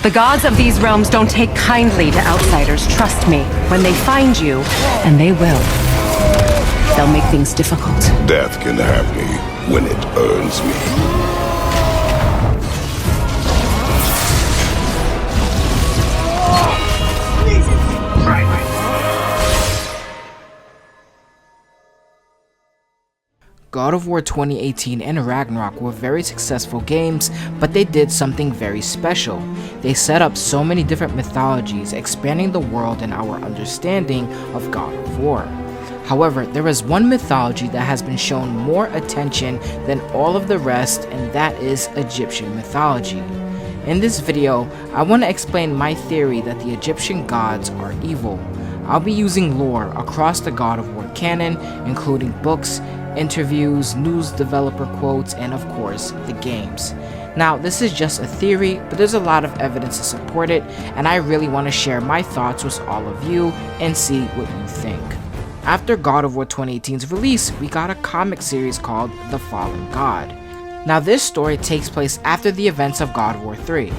The gods of these realms don't take kindly to outsiders, trust me. When they find you, and they will, they'll make things difficult. Death can have me when it earns me. God of War 2018 and Ragnarok were very successful games, but they did something very special. They set up so many different mythologies, expanding the world and our understanding of God of War. However, there is one mythology that has been shown more attention than all of the rest, and that is Egyptian mythology. In this video, I want to explain my theory that the Egyptian gods are evil. I'll be using lore across the God of War canon, including books, interviews, news developer quotes, and of course, the games. Now, this is just a theory, but there's a lot of evidence to support it, and I really want to share my thoughts with all of you and see what you think. After God of War 2018's release, we got a comic series called The Fallen God. Now, this story takes place after the events of God of War 3.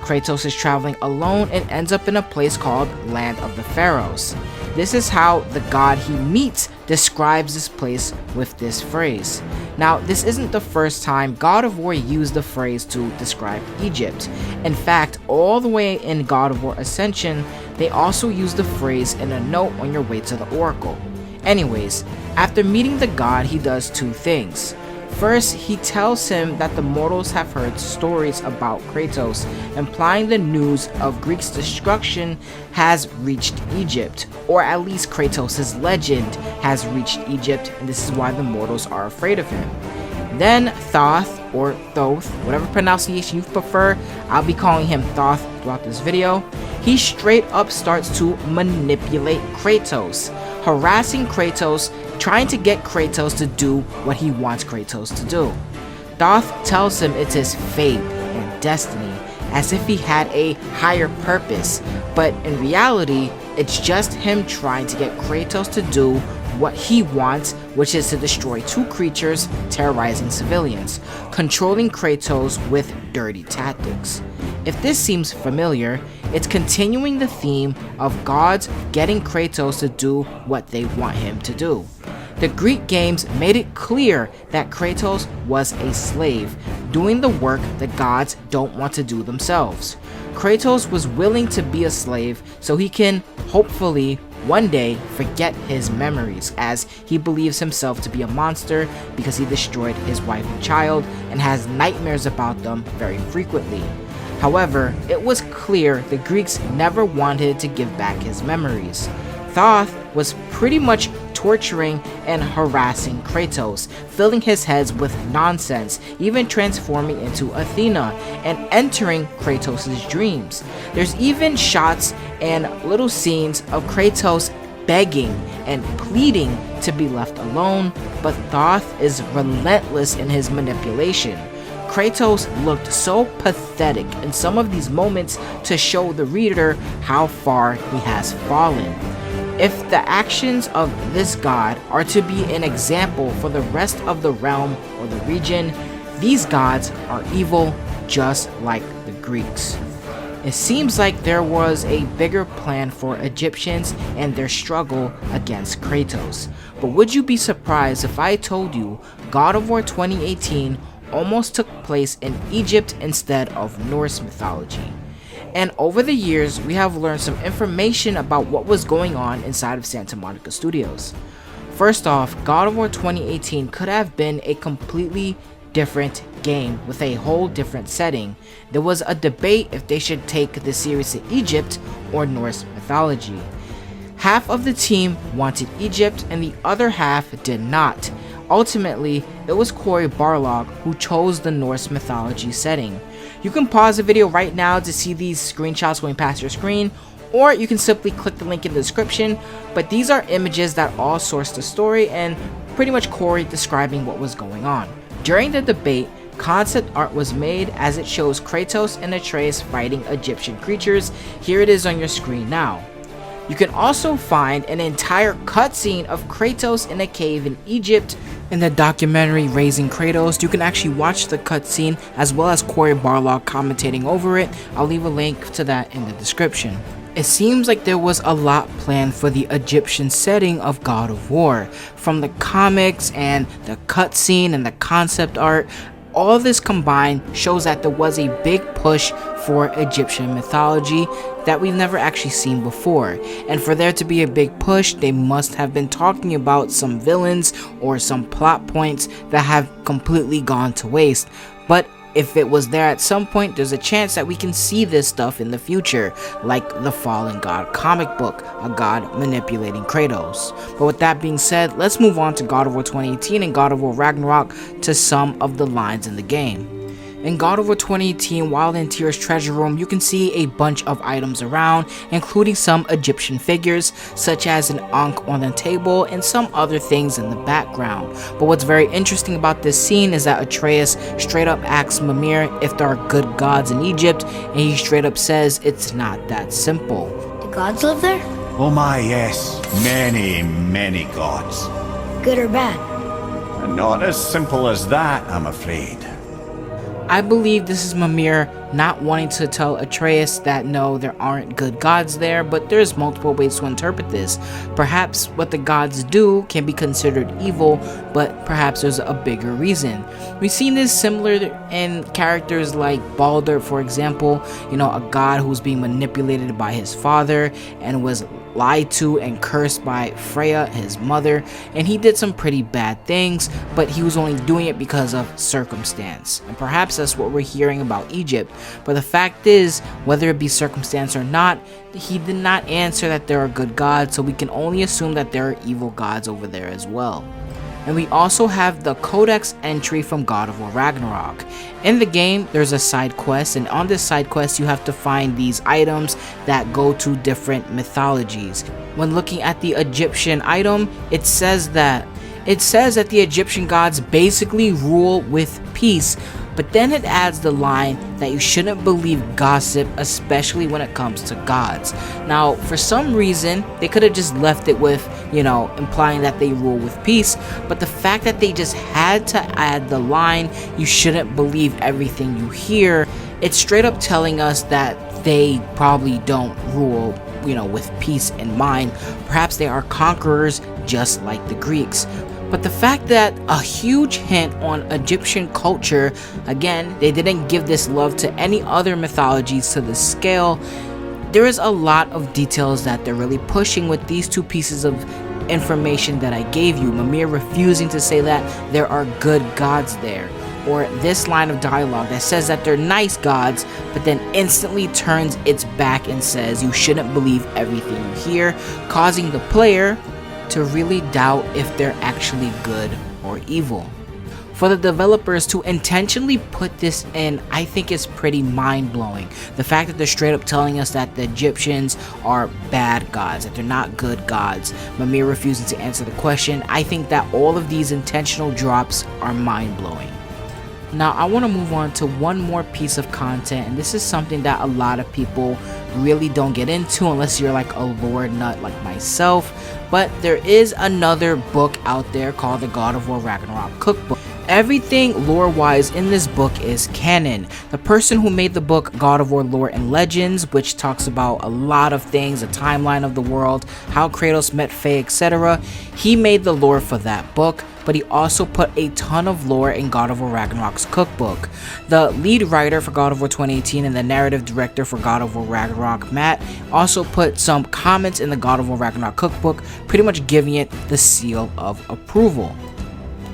Kratos is traveling alone and ends up in a place called Land of the Pharaohs. This is how the god he meets describes this place with this phrase. Now, this isn't the first time God of War used the phrase to describe Egypt. In fact, all the way in God of War Ascension, they also use the phrase in a note on your way to the Oracle. Anyways, after meeting the god, he does two things. First, he tells him that the mortals have heard stories about Kratos, implying the news of Greeks' destruction has reached Egypt, or at least Kratos' legend has reached Egypt, and this is why the mortals are afraid of him. Then Thoth, or Thoth, whatever pronunciation you prefer, I'll be calling him Thoth throughout this video, he straight up starts to manipulate Kratos, harassing Kratos, trying to get Kratos to do what he wants Kratos to do. Thoth tells him it's his fate and destiny, as if he had a higher purpose, but in reality, it's just him trying to get Kratos to do what he wants, which is to destroy two creatures terrorizing civilians, controlling Kratos with dirty tactics. If this seems familiar, it's continuing the theme of gods getting Kratos to do what they want him to do. The Greek games made it clear that Kratos was a slave, doing the work the gods don't want to do themselves. Kratos was willing to be a slave so he can, hopefully, one day forget his memories, as he believes himself to be a monster because he destroyed his wife and child and has nightmares about them very frequently. However, it was clear the Greeks never wanted to give back his memories. Thoth was pretty much torturing and harassing Kratos, filling his head with nonsense, even transforming into Athena and entering Kratos' dreams. There's even shots and little scenes of Kratos begging and pleading to be left alone, but Thoth is relentless in his manipulation. Kratos looked so pathetic in some of these moments to show the reader how far he has fallen. If the actions of this god are to be an example for the rest of the realm or the region, these gods are evil just like the Greeks. It seems like there was a bigger plan for Egyptians and their struggle against Kratos. But would you be surprised if I told you God of War 2018 almost took place in Egypt instead of Norse mythology? And over the years, we have learned some information about what was going on inside of Santa Monica Studios. First off, God of War 2018 could have been a completely different game with a whole different setting. There was a debate if they should take the series to Egypt or Norse mythology. Half of the team wanted Egypt and the other half did not. Ultimately, it was Cory Barlog who chose the Norse mythology setting. You can pause the video right now to see these screenshots going past your screen, or you can simply click the link in the description, but these are images that all source the story and pretty much Cory describing what was going on. During the debate, concept art was made as it shows Kratos and Atreus fighting Egyptian creatures. Here it is on your screen now. You can also find an entire cutscene of Kratos in a cave in Egypt In the documentary Raising Kratos, you can actually watch the cutscene as well as Cory Barlog commentating over it. I'll leave a link to that in the description. It seems like there was a lot planned for the Egyptian setting of God of War. From the comics and the cutscene and the concept art, all this combined shows that there was a big push for Egyptian mythology that we've never actually seen before. And for there to be a big push, they must have been talking about some villains or some plot points that have completely gone to waste. But if it was there at some point, there's a chance that we can see this stuff in the future, like the Fallen God comic book, a god manipulating Kratos. But with that being said, let's move on to God of War 2018 and God of War Ragnarok to some of the lines in the game. In God of War 2018, while in Tyr's treasure room, you can see a bunch of items around, including some Egyptian figures, such as an Ankh on the table and some other things in the background. But what's very interesting about this scene is that Atreus straight up asks Mimir if there are good gods in Egypt, and he straight up says it's not that simple. Do gods live there? Oh my, yes. Many gods. Good or bad? And not as simple as that, I'm afraid. I believe this is Mimir not wanting to tell Atreus that no, there aren't good gods there, but there's multiple ways to interpret this. Perhaps what the gods do can be considered evil, but perhaps there's a bigger reason. We've seen this similar in characters like Baldur, for example, a god who's being manipulated by his father and was lied to and cursed by Freya, his mother, and he did some pretty bad things, but he was only doing it because of circumstance. And perhaps that's what we're hearing about Egypt. But the fact is, whether it be circumstance or not, he did not answer that there are good gods, so we can only assume that there are evil gods over there as well. And we also have the Codex entry from God of War Ragnarok. In the game, there's a side quest, and on this side quest, you have to find these items that go to different mythologies. When looking at the Egyptian item, it says that the Egyptian gods basically rule with peace, but then it adds the line that you shouldn't believe gossip, especially when it comes to gods. Now, for some reason, they could have just left it with, implying that they rule with peace, but the fact that they just had to add the line, you shouldn't believe everything you hear, it's straight up telling us that they probably don't rule, with peace in mind. Perhaps they are conquerors just like the Greeks. But the fact that a huge hint on Egyptian culture, again, they didn't give this love to any other mythologies to this scale, there is a lot of details that they're really pushing with these two pieces of information that I gave you. Mimir refusing to say that there are good gods there, or this line of dialogue that says that they're nice gods, but then instantly turns its back and says you shouldn't believe everything you hear, causing the player to really doubt if they're actually good or evil. For the developers to intentionally put this in, I think is pretty mind-blowing. The fact that they're straight up telling us that the Egyptians are bad gods, that they're not good gods, Mimir refusing to answer the question, I think that all of these intentional drops are mind-blowing. Now, I want to move on to one more piece of content, and this is something that a lot of people really don't get into unless you're like a lore nut like myself, but there is another book out there called the God of War Ragnarok Cookbook. Everything lore-wise in this book is canon. The person who made the book God of War Lore and Legends, which talks about a lot of things, the timeline of the world, how Kratos met Faye, etc., he made the lore for that book, but he also put a ton of lore in God of War Ragnarok's cookbook. The lead writer for God of War 2018 and the narrative director for God of War Ragnarok, Matt, also put some comments in the God of War Ragnarok cookbook, pretty much giving it the seal of approval.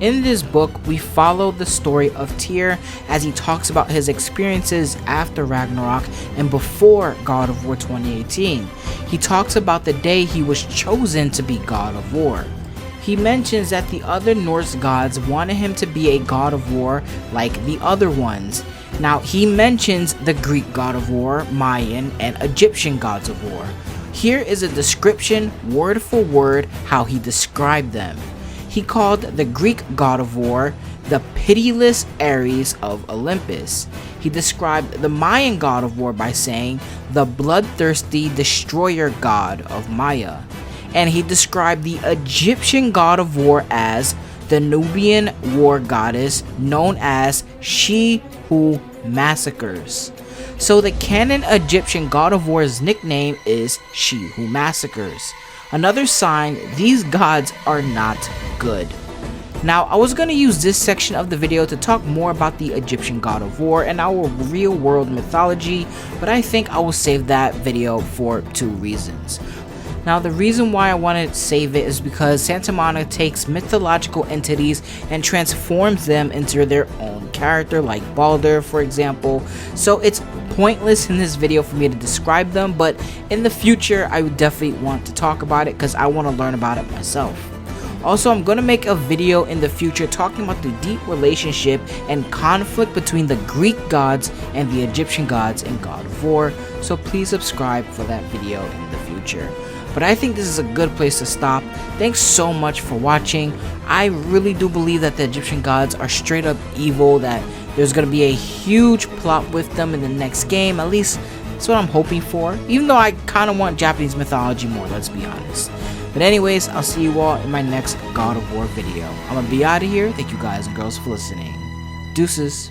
In this book, we follow the story of Tyr as he talks about his experiences after Ragnarok and before God of War 2018. He talks about the day he was chosen to be God of War. He mentions that the other Norse gods wanted him to be a god of war like the other ones. Now, he mentions the Greek god of war, Mayan, and Egyptian gods of war. Here is a description, word for word, how he described them. He called the Greek god of war the pitiless Ares of Olympus. He described the Mayan god of war by saying the bloodthirsty destroyer god of Maya. And he described the Egyptian god of war as the Nubian war goddess known as She Who Massacres. So the canon Egyptian god of war's nickname is She Who Massacres. Another sign these gods are not good. Now, I was going to use this section of the video to talk more about the Egyptian god of war and our real world mythology, but I think I will save that video for 2 reasons. Now, the reason why I wanted to save it is because Santa Monica takes mythological entities and transforms them into their own character, like Baldur, for example. So it's pointless in this video for me to describe them, but in the future, I would definitely want to talk about it because I want to learn about it myself. Also, I'm going to make a video in the future talking about the deep relationship and conflict between the Greek gods and the Egyptian gods in God of War, so please subscribe for that video in the future. But I think this is a good place to stop. Thanks so much for watching. I really do believe that the Egyptian gods are straight up evil, that there's going to be a huge plot with them in the next game. At least that's what I'm hoping for, even though I kind of want Japanese mythology more, let's be honest. But anyways, I'll see you all in my next God of War video. I'm gonna be out of here. Thank you guys and girls for listening. Deuces.